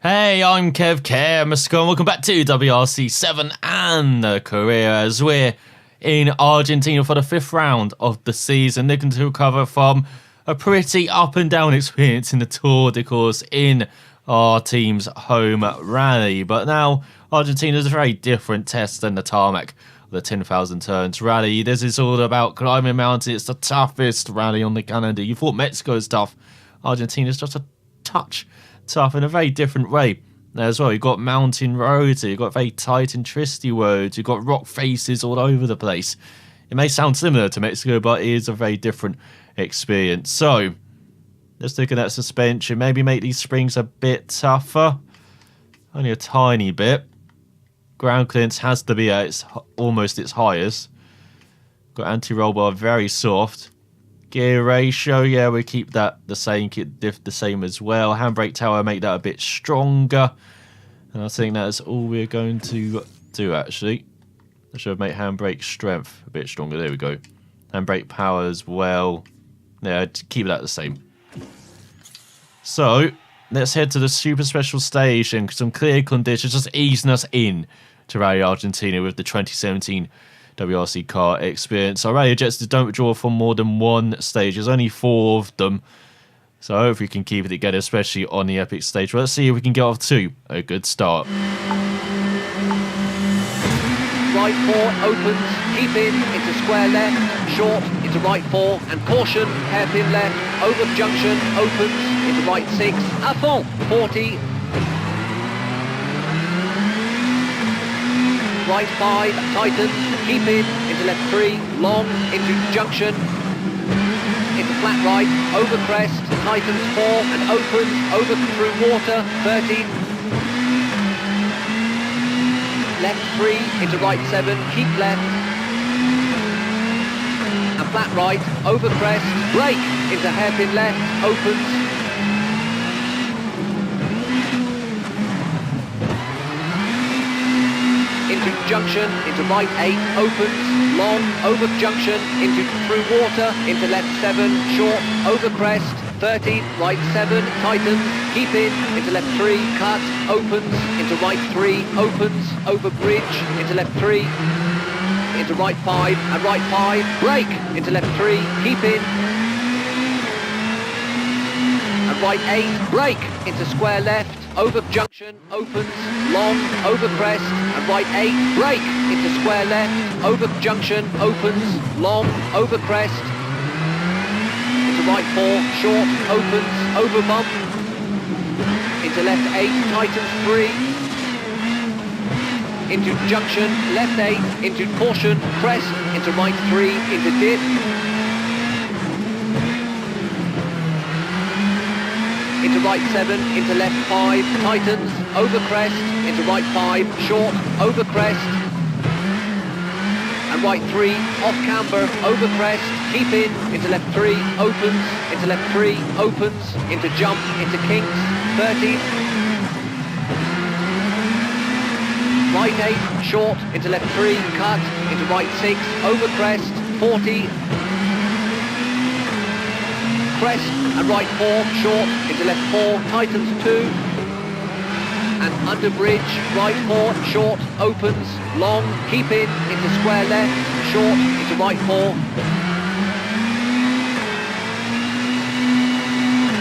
Hey, I'm Kev and welcome back to WRC 7 and the career as we're in Argentina for the 5th round of the season, looking to recover from a pretty up and down experience in the Tour de course in our team's home rally. But now Argentina is a very different test than the tarmac of the 10,000 turns rally. This is all about climbing mountains. It's the toughest rally on the calendar. You thought Mexico is tough. Argentina is just a touch tough in a very different way as well. You've got mountain roads, you've got very tight and twisty roads, you've got rock faces all over the place. It may sound similar to Mexico, but it is a very different experience. So let's look at that suspension, maybe make these springs a bit tougher, only a tiny bit. Ground clearance has to be at almost its highest. Got anti-roll bar very soft. Gear ratio, yeah, we keep that the same, keep diff the same as well. Handbrake tower, make that a bit stronger. And I think that's all we're going to do, actually. I should make handbrake strength a bit stronger. There we go. Handbrake power as well. Yeah, keep that the same. So, let's head to the super special stage and some clear conditions, just easing us in to Rally Argentina with the 2017 WRC car experience. Our rally objectives don't withdraw from more than one stage. There's only 4 of them. So I hope we can keep it together, especially on the epic stage. Well, let's see if we can get off to a good start. Right 4 opens, keep in, into square left, short, into right 4, and caution, hairpin left, over junction, opens, into right 6, à fond, 40. Right 5, tightens, keep in, into left 3, long, into junction, into flat right, over crest, tightens 4, and opens, over through water, 13. Left 3, into right 7, keep left, and flat right, over crest, brake, into hairpin left, opens, into junction, into right 8, opens, long, over junction, into through water, into left 7, short, over crest, 30, right 7, tightens, keep in, into left 3, cut, opens, into right 3, opens, over bridge, into left 3, into right 5, and right 5, brake, into left 3, keep in, and right 8, brake, into square left, over junction, opens, long, over crest, and right 8, brake, into square left, over junction, opens, long, over crest, into right 4, short, opens, over bump, into left 8, tightens 3, into junction, left 8, into caution, crest, into right 3, into dip, into right 7, into left 5, tightens, over crest, into right 5, short, over crest, and right 3, off camber, over crest, keep in, into left 3, opens, into left 3, opens, into jump, into kinks, 30, right 8, short, into left 3, cut, into right 6, over crest, 40, crest, and right 4, short, into left 4, tightens 2, and under bridge, right 4, short, opens, long, keep in, into square left, short, into right 4,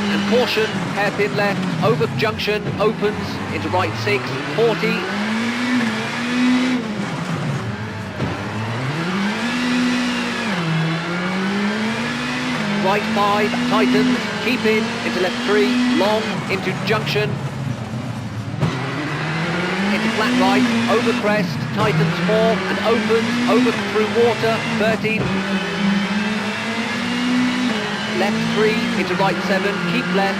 and caution, hairpin left, over junction, opens, into right 6, 40, right 5, tightens, keep in, into left 3, long, into junction, into flat right, over crest, tightens 4, and opens, over through water, 13, left 3, into right 7, keep left,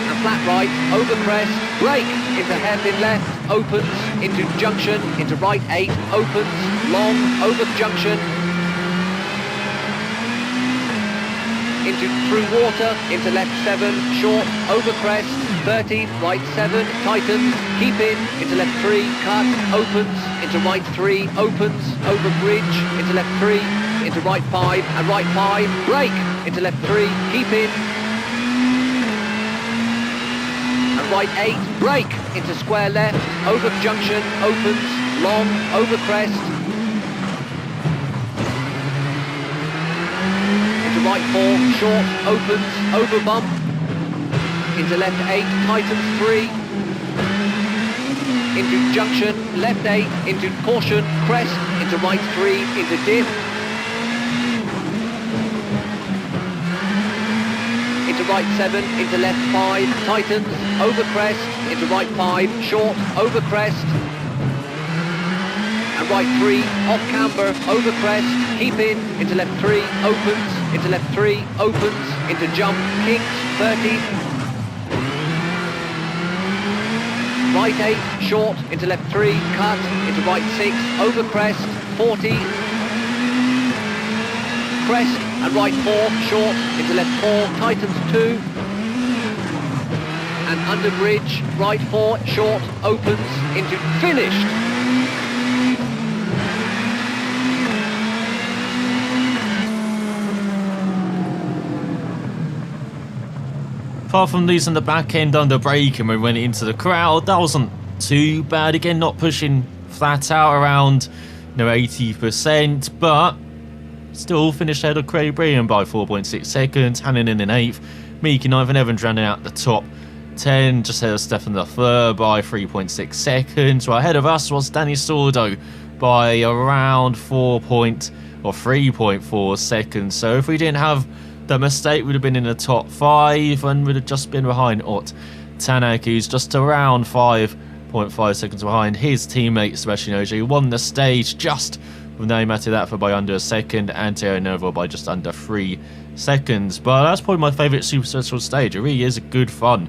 and flat right, over crest, brake, into hairpin left, opens, into junction, into right 8, opens, long, over junction, into through water, into left 7, short, over crest, 13, right 7, tightens, keep in, into left 3, cut, opens, into right 3, opens, over bridge, into left 3, into right 5, and right 5, brake, into left 3, keep in, right 8, brake, into square left, over junction, opens, long, over crest, into right 4, short, opens, over bump, into left 8, tightens 3, into junction, left 8, into caution, crest, into right 3, into dip, into right 7, into left 5, tightens, over crest, into right 5, short, over crest, and right 3, off camber, over crest, keep in, into left 3, opens, into left 3, opens, into jump, kicks, 30, right 8, short, into left 3, cut, into right 6, over crest, 40, crest, and right 4, short, into left 4, tightens 2, and under bridge, right 4, short, opens, into finished. Apart from losing the back end under braking when we went into the crowd, that wasn't too bad. Again, not pushing flat out around 80%, but still finished ahead of Craig Brian by 4.6 seconds, Hannon in 8th, Meek in 9th, and Evans rounding out the top 10, just ahead of Stefan Lafleur by 3.6 seconds. Well, ahead of us was Danny Sordo by around 3.4 seconds. So if we didn't have the mistake, would have been in the top 5 and would have just been behind Ott Tanak, who's just around 5.5 seconds behind his teammate Sebastian Ogier, who won the stage just with Nate Matidaffa by under a second and Thierry Neuville by just under 3 seconds. But that's probably my favourite Super Successful stage. It really is a good fun,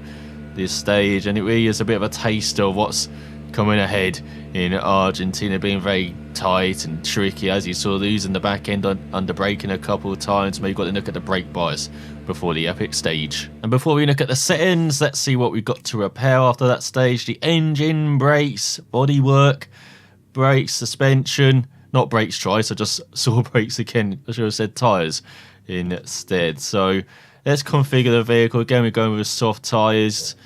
this stage, and it really is a bit of a taste of what's coming ahead in Argentina, being very tight and tricky, as you saw, losing the back end under braking a couple of times. Maybe got to look at the brake bias before the epic stage. And before we look at the settings, let's see what we've got to repair after that stage. The engine, brakes, bodywork, brakes, suspension, not brakes twice, I just saw brakes again, I should have said tyres instead. So let's configure the vehicle. Again, we're going with soft tyres.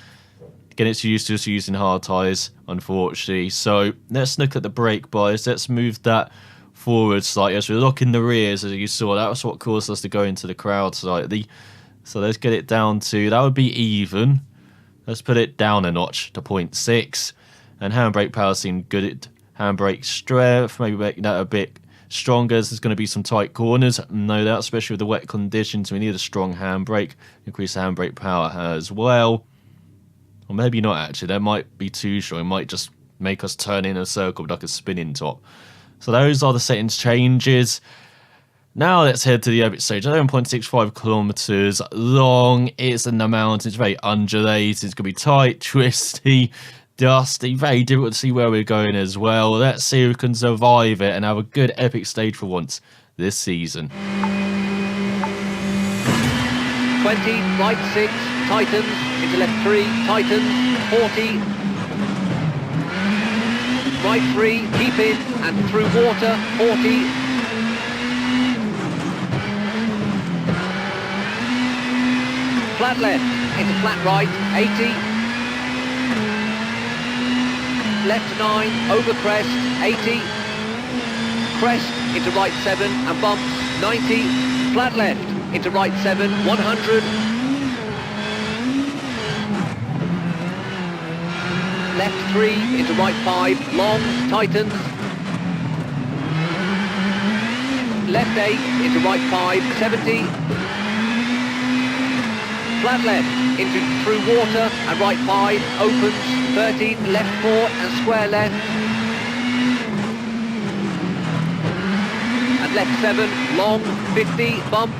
Again, it's used to us using hard tyres, unfortunately. So let's look at the brake bias. Let's move that forward slightly as we're locking the rears, as you saw. That was what caused us to go into the crowd slightly. So let's get it down to, that would be even. Let's put it down a notch to 0.6. And handbrake power seemed good. Handbrake strength, maybe make that a bit stronger. There's going to be some tight corners, no doubt, especially with the wet conditions. We need a strong handbrake. Increase the handbrake power as well. Or maybe not, actually. That might be too strong. It might just make us turn in a circle like a spinning top. So those are the settings changes. Now let's head to the epic stage. 11.65 kilometers long. It's in the mountains. It's very undulated. It's going to be tight, twisty, dusty. Very difficult to see where we're going as well. Let's see if we can survive it and have a good epic stage for once this season. 20, right 6, tightens, into left 3, tightens, 40, right 3, keep in, and through water, 40, flat left, into flat right, 80, left 9, over crest, 80, crest, into right 7, and bumps, 90, flat left, into right 7, 100, left 3, into right 5, long, tightens, left 8, into right 5, 70, flat left, into through water, and right 5, opens, 30, left 4, and square left, and left 7, long, 50, bump,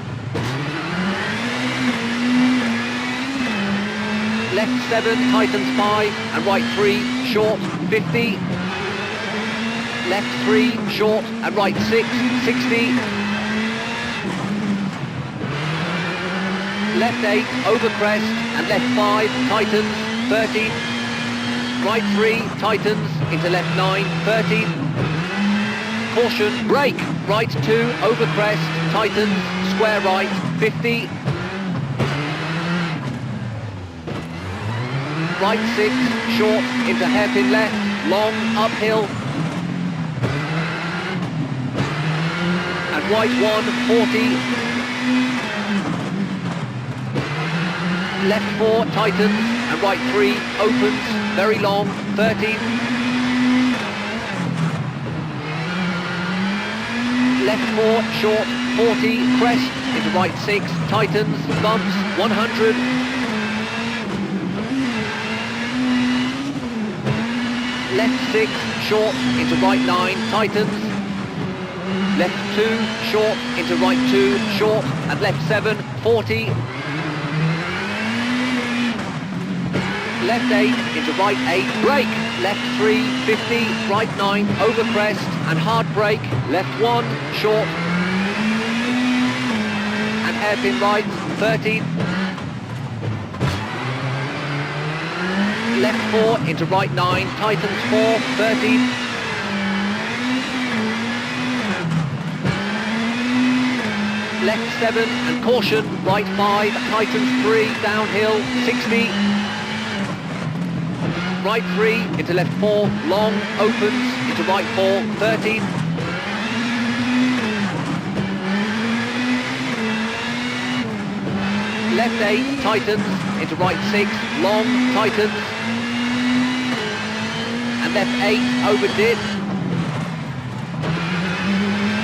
left 7, tightens 5, and right 3, short, 50, left 3, short, and right 6, 60, left 8, over crest, and left 5, tightens, 30, right 3, tightens, into left 9, 30, caution, brake, right 2, over crest, tightens, square right, 50, right 6, short, into hairpin left, long, uphill. And right 1, 40. Left 4, tightens, and right 3, opens, very long, 30. Left 4, short, 40, crest, into right 6, tightens, bumps, 100. Left 6, short, into right 9, tightens. Left 2, short, into right 2, short, and left 7, 40. Left 8, into right 8, brake. Left 3, 50, right 9, over crest, and hard brake. Left 1, short, and hairpin right, 30. Left 4, into right 9, tightens 4, 30. Left 7, and caution, right 5, tightens 3, downhill, 60. Right 3, into left 4, long, opens, into right 4, 30. Left 8, tightens, into right 6, long, tightens. And left 8, over dip.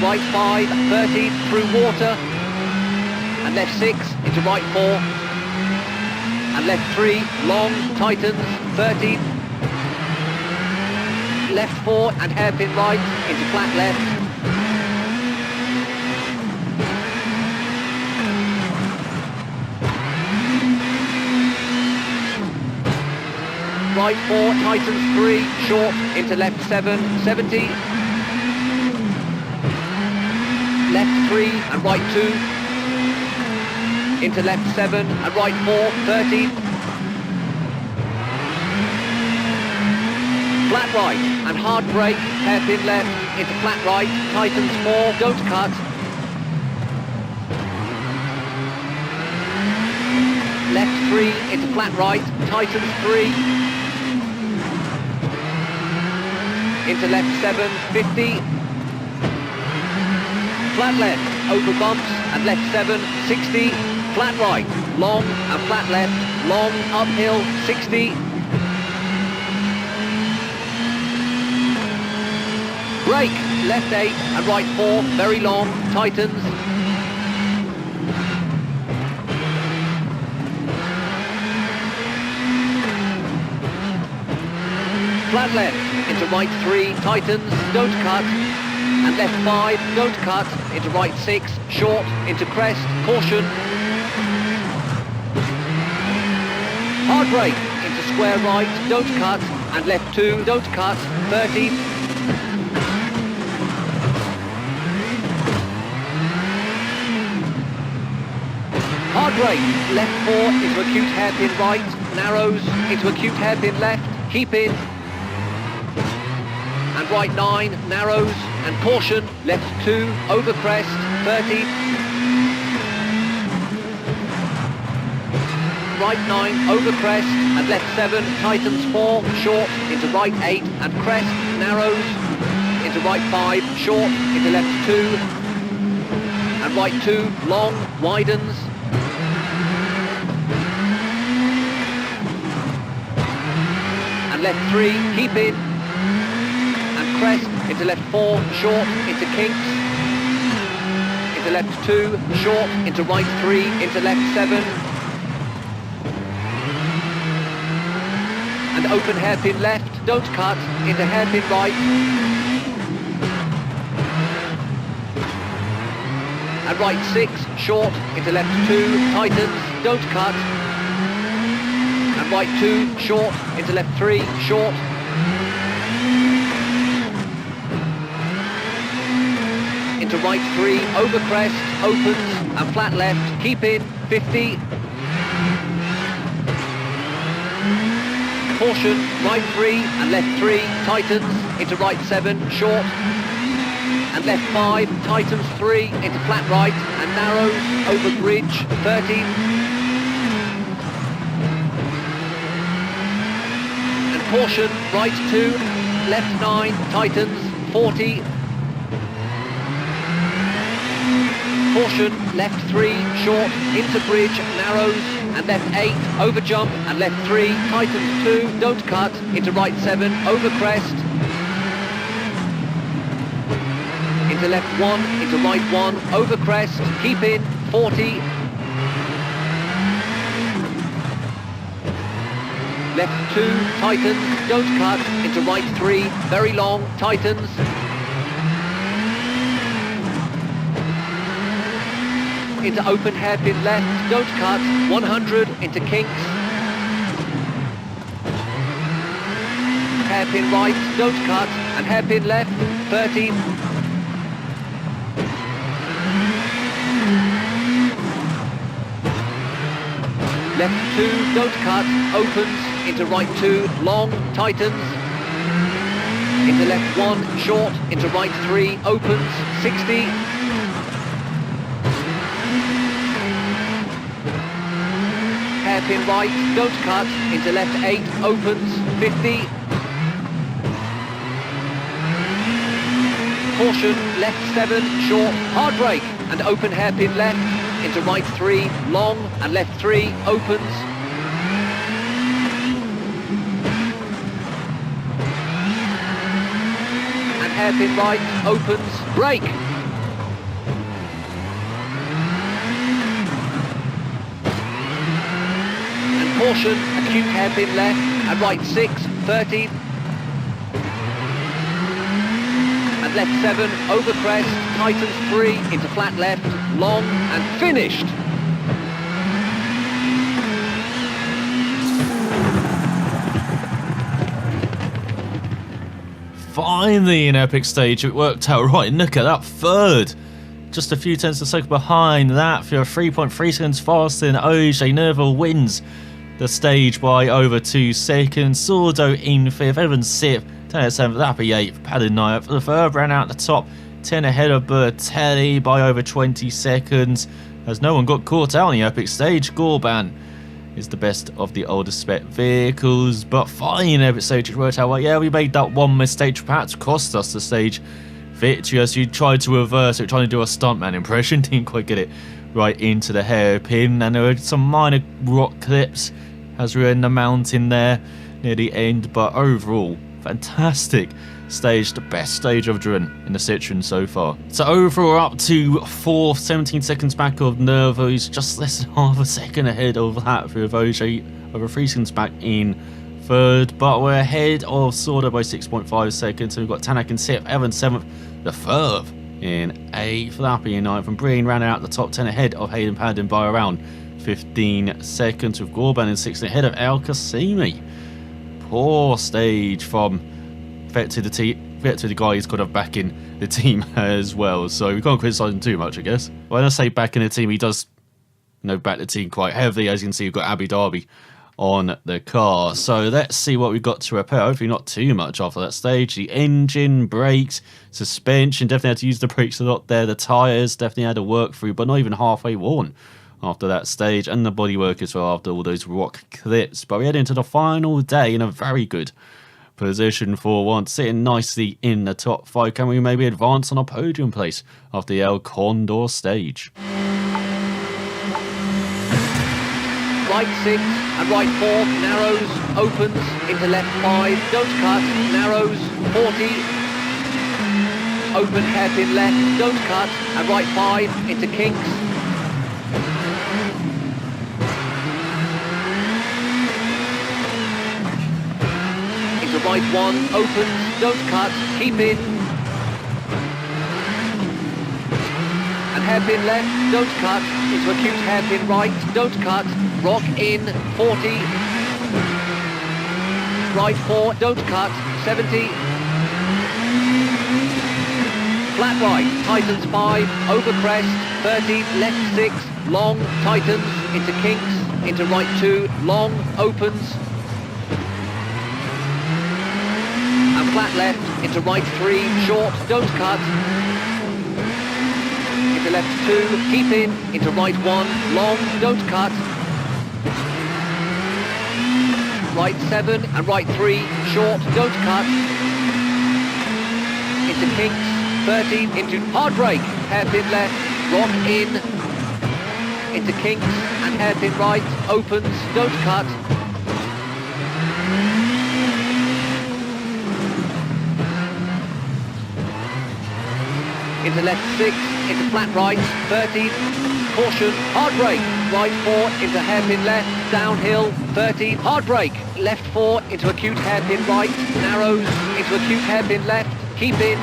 Right 5, 30, through water. And left 6, into right 4. And left 3, long, tightens, 30. Left 4 and hairpin right, into flat left. Right 4, tightens 3, short, into left 7, 70. Left 3 and right 2. Into left 7 and right 4, 30. Flat right and hard brake, hairpin left, into flat right, tightens 4, don't cut. Left 3 into flat right, tightens 3. Into left 7, 50. Flat left, over bumps, and left 7, 60. Flat right, long, and flat left, long, uphill, 60. Brake, left 8 and right 4, very long, tightens. Flat left, into right 3, tightens, don't cut. And left 5, don't cut, into right 6, short, into crest, caution. Hard brake, into square right, don't cut. And left 2, don't cut, 30. Hard brake, left 4 into acute hairpin right, narrows, into acute hairpin left, keep in. And right 9, narrows, and caution, left 2, over crest, 30. Right 9, over crest, and left 7, tightens 4, short, into right 8, and crest, narrows, into right 5, short, into left 2, and right 2, long, widens. And left 3, keep in. Crest, into left 4, short, into kinks, into left 2, short, into right 3, into left 7, and open hairpin left, don't cut, into hairpin right, and right 6, short, into left 2, tightens, don't cut, and right 2, short, into left 3, short, into right 3, over crest, opens, and flat left, keep in, 50. Caution, right 3, and left 3, tightens, into right 7, short, and left 5, tightens 3, into flat right, and narrows, over bridge, 30. Caution, right 2, left 9, tightens, 40. Caution, left 3, short, into bridge, narrows, and left 8, over jump, and left 3, tightens 2, don't cut, into right 7, over crest, into left 1, into right 1, over crest, keep in, 40, left 2, tightens, don't cut, into right 3, very long, tightens, into open hairpin left, don't cut, 100, into kinks, hairpin right, don't cut, and hairpin left, 30, left 2, don't cut, opens, into right 2, long, tightens, into left 1, short, into right 3, opens, 60, hairpin right, don't cut, into left 8, opens, 50. Caution, left 7, short, hard brake, and open hairpin left, into right 3, long, and left 3, opens. And hairpin right, opens, brake. Caution, acute hairpin left, and right 6, 30. And left 7, over crest, tightens 3, into flat left, long, and finished. Finally, an epic stage. It worked out right. Look at that third. Just a few tenths of a second behind that. For 3.3 seconds faster than OJ, Nerval wins the stage by over 2 seconds. Sordo in 5th, Evans 6th, 10 at 7th, Lappy 8th, Padden 9th. For the third, ran out the top 10 ahead of Bertelli by over 20 seconds. As no one got caught out on the epic stage, Gorban is the best of the older spec vehicles. But fine, epic stage, it worked out well. Yeah, we made that one mistake which perhaps cost us the stage victory, as you tried to reverse it, trying to do a stuntman impression, didn't quite get it right into the hairpin, and there were some minor rock clips as we were in the mountain there near the end, but overall, fantastic stage, the best stage I've driven in the Citroen so far. So overall, we're up to 4th, 17 seconds back of Nervo, who's just less than half a second ahead of that for Voge, over 3 seconds back in 3rd, but we're ahead of Sordo by 6.5 seconds, so we've got Tanak in 6th, Evans 7th, the 3rd in 8th, Lappy in 9th, and Breen ran out the top 10 ahead of Hayden Padden by around 15 seconds, with Gorban in 6th ahead of El Qasimi. Poor stage from Vettel the guy who's got back in the team as well, so we can't criticise him too much, I guess. When I say back in the team, he does back the team quite heavily. As you can see, we've got Abu Dhabi on the car. So let's see what we've got to repair. Hopefully not too much after that stage. The engine, brakes, suspension, definitely had to use the brakes a lot there. The tyres definitely had to work through, but not even halfway worn after that stage. And the bodywork as well after all those rock clips. But we head into the final day in a very good position for once, sitting nicely in the top 5. Can we maybe advance on a podium place after the El Condor stage? Right 6 and right 4, narrows, opens, into left 5, don't cut, narrows, 40, open hairpin left, don't cut, and right 5, into kinks, into right 1, opens, don't cut, keep in, and hairpin left, don't cut, into acute hairpin right, don't cut, rock in, 40, right 4, don't cut, 70, flat right, tightens 5, over crest, 30, left 6, long, tightens, into kinks, into right 2, long, opens, and flat left, into right 3, short, don't cut, into left 2, keep in, into right 1, long, don't cut, right right 7 and right 3, short, don't cut. Into kinks, 13, into hard brake, hairpin left, rock in. Into kinks and hairpin right, opens, don't cut. Into left 6, into flat right, 13, caution, hard brake, right 4, into hairpin left, downhill, 13, hard brake, left 4, into acute hairpin right, narrows, into acute hairpin left, keep in.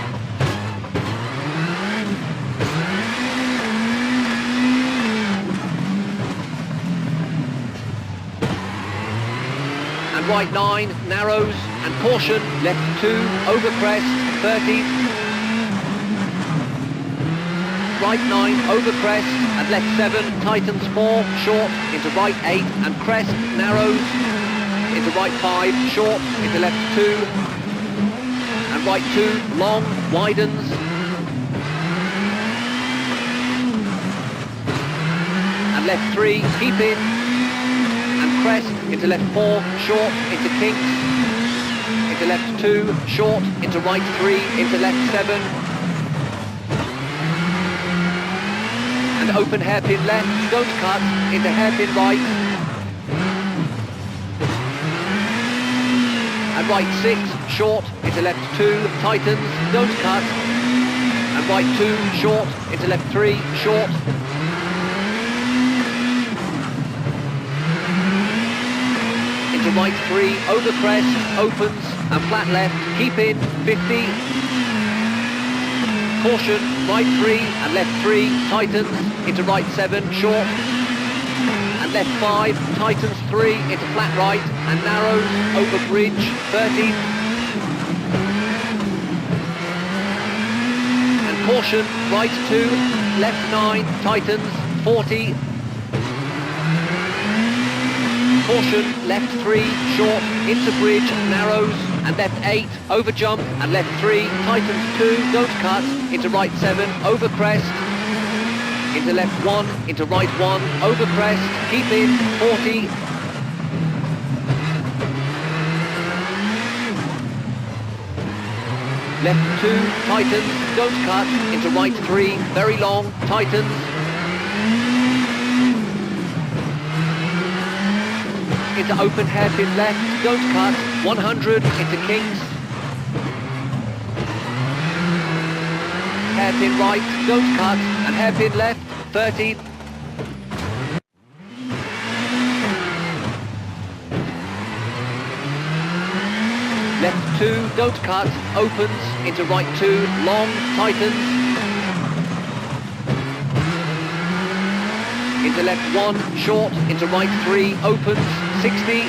And right 9, narrows, and caution, left 2, over crest, 30, right 9, over crest, and left 7, tightens 4, short, into right 8, and crest, narrows, into right 5, short, into left 2, and right 2, long, widens, and left 3, keep in, and crest, into left 4, short, into kinks, into left 2, short, into right 3, into left 7, and open hairpin left, don't cut, into hairpin right, and right 6, short, into left 2, tightens, don't cut, and right 2, short, into left 3, short, into right 3, over crest, opens, and flat left, keep in, 50, caution, right 3 and left 3, tightens, into right 7, short, and left 5, tightens 3, into flat right, and narrows, over bridge, 30, and caution, right 2, left 9, tightens, 40, caution, left 3, short, into bridge, narrows, and left 8, over jump, and left 3, tightens 2, don't cut, into right 7, over crest, into left 1, into right 1, over crest, keep in, 40, left 2, tightens, don't cut, into right 3, very long, tightens, into open hairpin left, don't cut, 100, into kinks, hairpin right, don't cut, and hairpin left, 30, left 2, don't cut, opens, into right 2, long, tightens, into left 1, short, into right 3, opens, 60,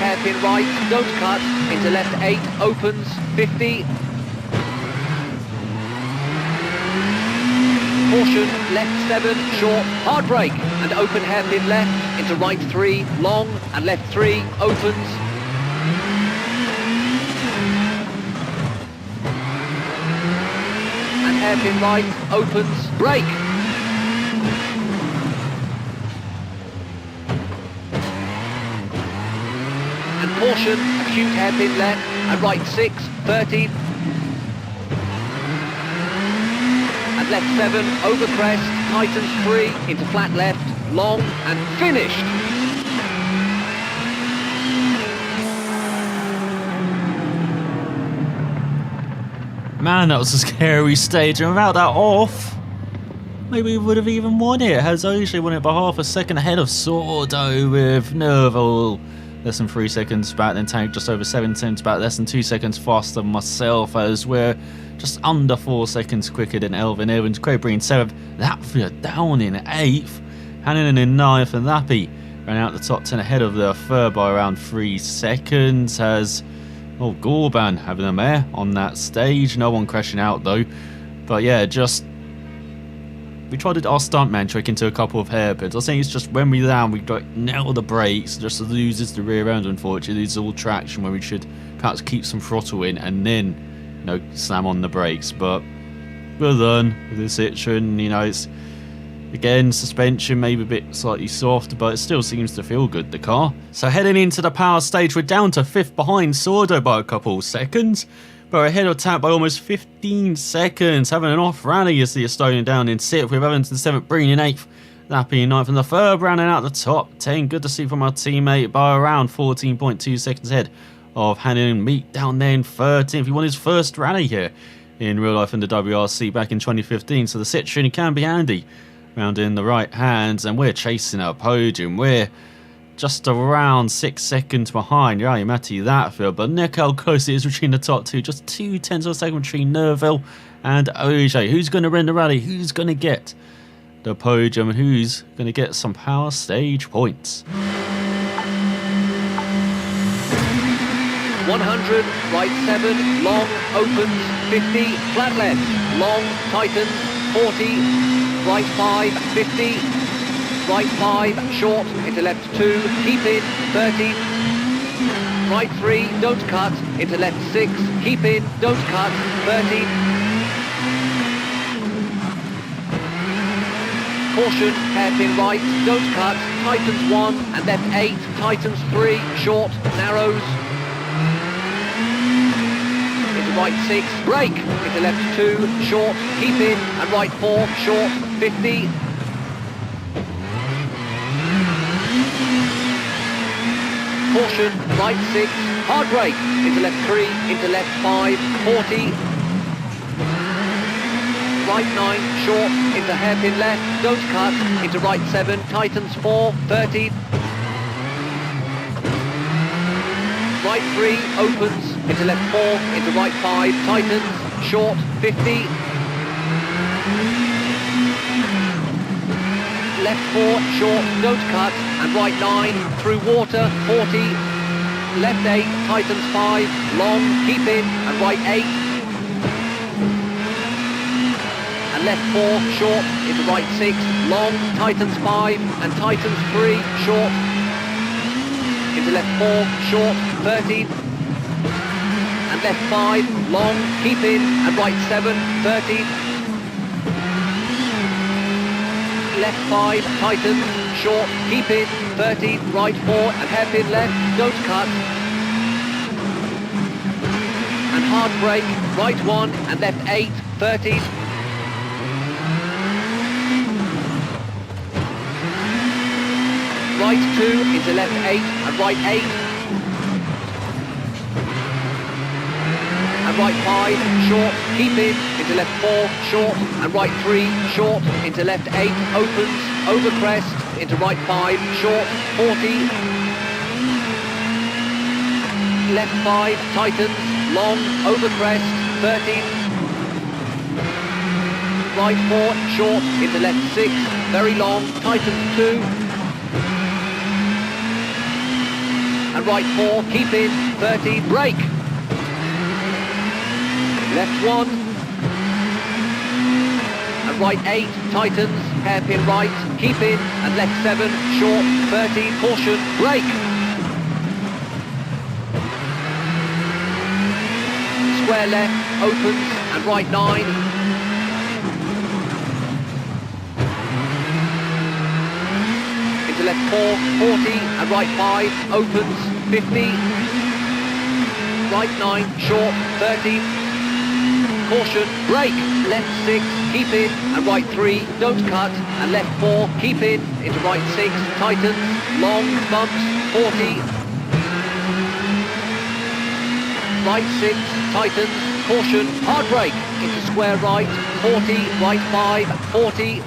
hairpin right, don't cut, into left 8, opens, 50, caution, left 7, short, hard brake, and open hairpin left, into right 3, long, and left 3, opens, and hairpin right, opens, brake, and caution, acute hairpin left, and right 6, 30, and left 7, over crest, tightens 3, into flat left, long, and finished. Man, that was a scary stage, and without that off, maybe we would have even won it. Has actually won it by half a second ahead of Sordo, with Nerval less than 3 seconds back, then Tank just over 7 seconds back, less than 2 seconds faster than myself, as we're just under 4 seconds quicker than Elvin Evans. Craig in 7th, Latvia down in 8th, Hannon in 9th, and Lappy ran out the top 10 ahead of the third by around 3 seconds, as Gorban having a mare on that stage. No one crashing out though. But yeah, just we tried our stuntman trick into a couple of hairpins. I think it's just when we land, we nail the brakes, just loses the rear end. Unfortunately, loses all traction where we should perhaps keep some throttle in and then, slam on the brakes. But well done with the Citroen. Again, suspension maybe a bit slightly soft, but it still seems to feel good, the car. So heading into the power stage, we're down to 5th behind Sordo by a couple seconds, but we're ahead of Tap by almost 15 seconds. Having an off rally as the Estonian down in 6th, with Evans in 7th, Breen in 8th, Lappy in 9th, and the third rounding out the top 10. Good to see from our teammate by around 14.2 seconds ahead of Hannon Meek down there in 13th. He won his first rally here in real life in the WRC back in 2015, so the Citroen can be handy round in the right hands, and we're chasing our podium. We're just around 6 seconds behind Rally Matti that field, but look how close it is between the top two, just 0.2 of a second between Nerville and OJ. Who's going to win the rally? Who's going to get the podium, and who's going to get some power stage points? 100, right 7, long, opens, 50, flat left, long, tightens, 40, right 5, 50, right 5, short, into left 2, keep in, 30, right 3, don't cut, into left 6, keep in, don't cut, 30, caution, hairpin right, don't cut, tightens 1, and left 8, tightens 3, short, narrows, into right 6, brake, into left 2, short, keep in, and right 4, short, 50. Caution, right 6, hard brake, into left 3, into left 5, 40. Right 9, short, into hairpin left, don't cut, into right 7, tightens 4, 30. Right 3, opens, into left 4, into right 5, tightens, short, 50. Left 4, short, don't cut, and right 9, through water, 40. Left 8, tightens 5, long, keep in, and right 8. And left 4, short, into right 6, long, tightens 5, and tightens 3, short. Into left 4, short, 30. And left 5, long, keep in, and right 7, 30. Left 5, tightens, short, keep in, 30, right 4, and hairpin left, don't cut. And hard brake, right 1, and left 8, 30. Right 2, into left 8, and right 8. And right 5, short, keep in, into left 4, short, and right 3, short, into left 8, opens, over crest, into right 5, short, 40. Left 5, tightens, long, over crest, 30. Right 4, short, into left 6, very long, tightens 2. And right 4, keep in, 30, brake. Left 1, and right 8, tightens, hairpin right, keep in, and left 7, short, 30, caution, brake. Square left, opens, and right 9. Into left 4, 40, and right 5, opens, 50. Right 9, short, 30. Caution, brake, left 6, keep in, and right 3, don't cut, and left 4, keep in, into right 6, tightens, long, bumps, 40. Right 6, tightens, caution, hard brake, into square right, 40, right 5, 40.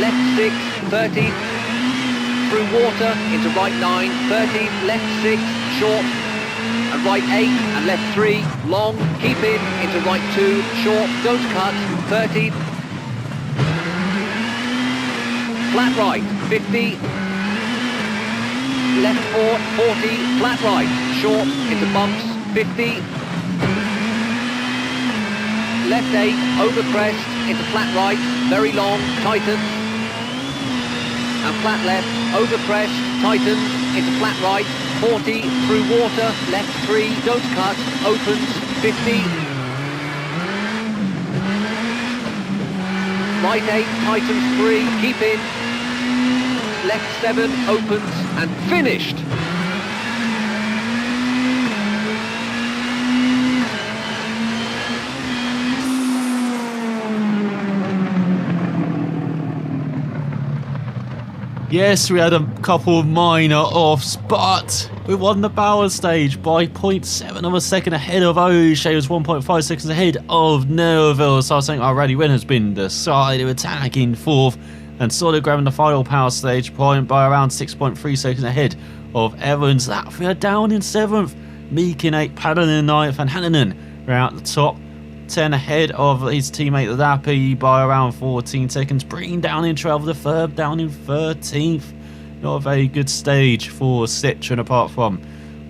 Left 6, 30. Through water, into right 9, 30, left 6, short, and right 8, and left 3, long, keep in, into right 2, short, don't cut, 30. Flat right, 50. Left 4, 40, flat right, short, into bumps, 50. Left 8, over crest, into flat right, very long, tightens. And flat left, over crest, tightens, into flat right, 40, through water, left 3, don't cut, opens, 50. right 8, tightens 3, keep in, left 7, opens and finished. Yes, we had a couple of minor offs, but we won the power stage by 0.7 of a second ahead of O'Shea, was 1.5 seconds ahead of Neville. So I think our rally win has been decided, attacking 4th and sort of grabbing the final power stage point by around 6.3 seconds ahead of Evans. Latvia down in 7th, Meek in 8th, Padden in 9th, and Hannanen around the top 10 ahead of his teammate Lappi by around 14 seconds. Breen down in 12th, the third down in 13th. Not a very good stage for Citroen apart from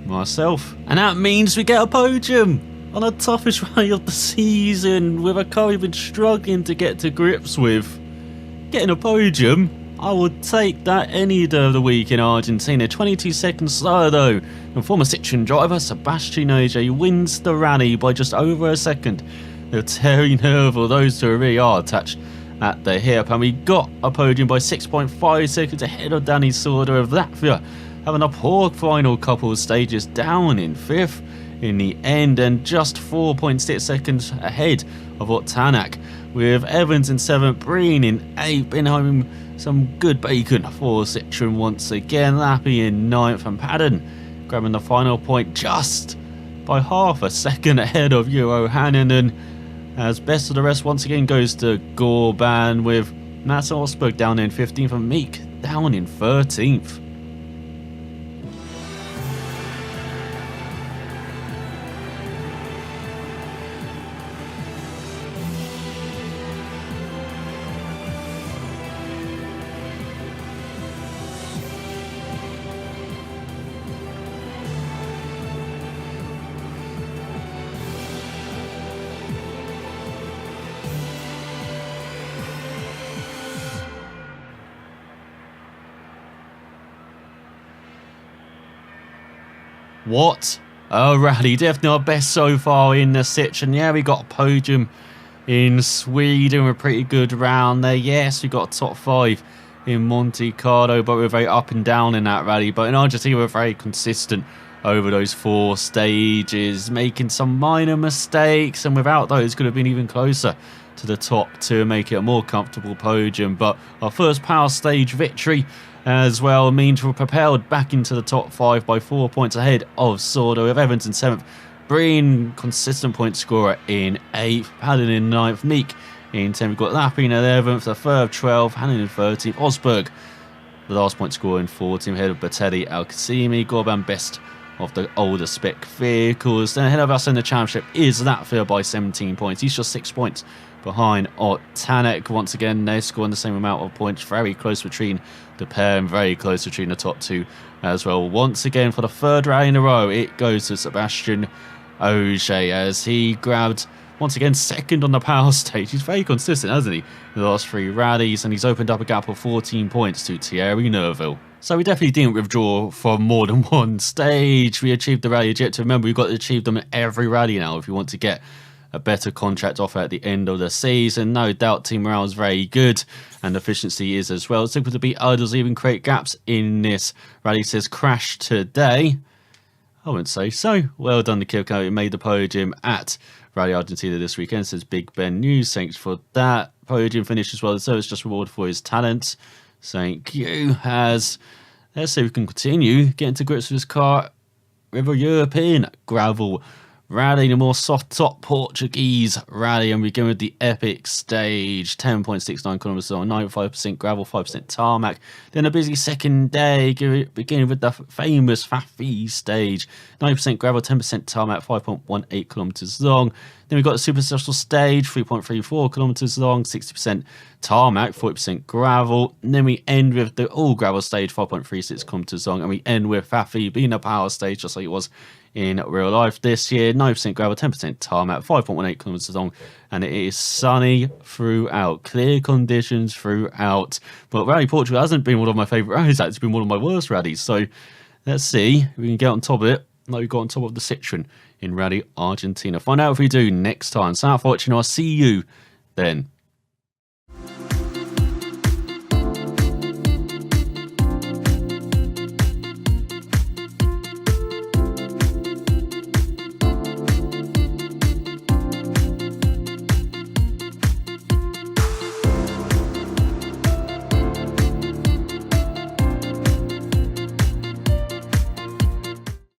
myself. And that means we get a podium on the toughest rally of the season, with a car we've been struggling to get to grips with. Getting a podium, I would take that any day of the week in Argentina. 22 seconds slower though, and former Citroen driver Sebastian Ogier wins the rally by just over a second. Terry Neville, those two really are attached at the hip, and we got a podium by 6.5 seconds ahead of Danny Sorda of Latvia, having a poor final couple of stages, down in 5th in the end, and just 4.6 seconds ahead of Tanak, with Evans in 7th, Breen in 8th, been home some good bacon for Citroen once again. Lappi in 9th, and Padden grabbing the final point just by half a second ahead of Euro Hannanen, as best of the rest once again goes to Gorban, with Mats Osberg down in 15th and Meek down in 13th. What a rally, definitely our best so far in the Citroen. Yeah, we got a podium in Sweden, a pretty good round there. Yes, we got a top 5 in Monte Carlo, but we were very up and down in that rally. But in Argentina, we were very consistent over those 4 stages, making some minor mistakes, and without those could have been even closer to the top to make it a more comfortable podium. But our first power stage victory as well means we're propelled back into the top 5 by 4 points ahead of Sordo, with Evans in 7th, Breen consistent point scorer in 8th, Padden in 9th, Meek in 10th, we've got Lappi in 11th, the third 12th, Hannon in 13th, Osberg the last point scorer in 14th, ahead of Batelli, Al-Qasimi, Gorban best of the older spec vehicles. Then ahead of us in the championship is Latvia by 17 points. He's just 6 points behind Tanek. Once again, they're scoring the same amount of points. Very close between the pair and very close between the top 2 as well. Once again, for the 3rd rally in a row, it goes to Sebastian Ogier, as he grabbed, once again, 2nd on the power stage. He's very consistent, hasn't he, in the last 3 rallies, and he's opened up a gap of 14 points to Thierry Neuville. So we definitely didn't withdraw from more than one stage. We achieved the rally objective. Remember, we've got to achieve them in every rally now if you want to get a better contract offer at the end of the season. No doubt team morale is very good, and efficiency is as well. It's simple to beat idols, even create gaps in this rally. Says crash today. I wouldn't say so. Well done to Kilco. He made the podium at Rally Argentina this weekend, says Big Ben News. Thanks for that. Podium finish as well. So it's just reward for his talent. Thank you. As let's see if we can continue getting to grips with this car. River European gravel rally, the more soft top Portuguese rally, and we begin with the epic stage. 10.69 kilometers long, 95% gravel, 5% tarmac. Then a busy second day, beginning with the famous Fafi stage. 9% gravel, 10% tarmac, 5.18 kilometers long. Then we've got the super special stage, 3.34 kilometers long, 60% tarmac, 40% gravel. And then we end with the all gravel stage, 5.36 kilometers long, and we end with Fafi being a power stage, just like it was in real life this year. 9% gravel, 10% tarmac, 5.18 kilometers long, and it is sunny throughout, clear conditions throughout. But Rally Portugal hasn't been one of my favourite rallies, it's been one of my worst rallies. So let's see if we can get on top of it, like we got on top of the Citroen in Rally Argentina. Find out if we do next time. So, for watching, I'll see you then.